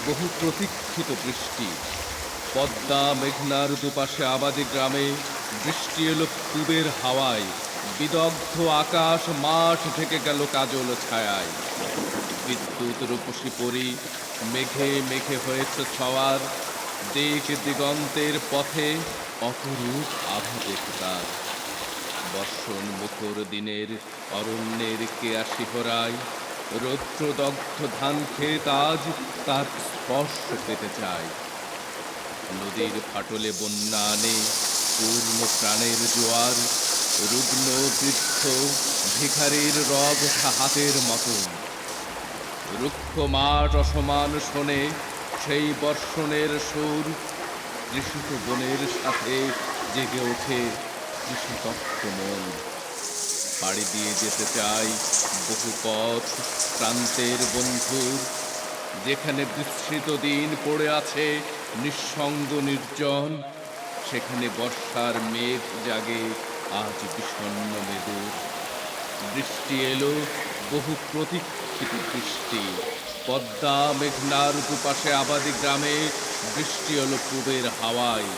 বহু প্রতীক্ষিত বৃষ্টি। পদ্মা মেঘনার দুপাশে আবাদি গ্রামে বৃষ্টি এলো পূবের হাওয়ায়। বিদগ্ধ আকাশ মাঠ ঢেকে গেল কাজল ছায়ায়। বিদ্যুৎ রূপসী পরি মেঘে মেঘে হয়েছে সওয়ার। দিক দিগন্তের পথে অপরূপ আভা দেখে তার। বর্ষণ মুখর দিনের অরণ্যের কেয়া শিহরায়। রৌদ্রদগ্ধ ধান ক্ষেত আজ তার স্পর্শ পেতে চায়। নদীর ফাটলে বন্যা আনে পূর্ণ প্রাণের জোয়ার। রুগ্ন বৃদ্ধ ভিখারির রব ওঠা হাতের মতন। রুক্ষ মাঠ অসমান শোনে সেই বর্ষণের সুর। তৃষিত বনের সাথে জেগে ওঠে কৃষিতপ্ত মন। পাড়ি দিয়ে যেতে চাই বহু পথ প্রান্তের বন্ধুর। যেখানে বিস্মৃত দিন পড়ে আছে নিঃসঙ্গ নির্জন। সেখানে বর্ষার মেঘ জাগে আজ বিষণ্ণ মেদুর। বৃষ্টি এলো বহু প্রতীক্ষিত বৃষ্টি। পদ্মা মেঘনার দুপাশে আবাদি গ্রামে বৃষ্টি এলো পূবের হাওয়ায়।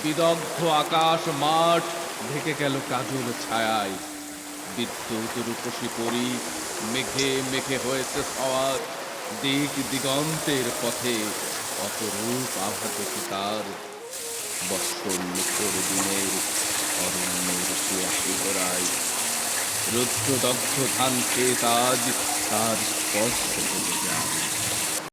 বিদগ্ধ আকাশ মাঠ ঢেকে গেল কাজল ছায়ায়। বিদ্যুৎ রূপসী পরি মেঘে মেঘে হয়েছে সওয়ার। দিক দিগন্তের পথে অপরূপ আভা দেখে তার। বৎসর মুখর দিনের অরণ্যের কেয়া শিহরায়। রৌদ্রদগ্ধ ধান ক্ষেত আজ তার স্পর্শ পেতে যায়।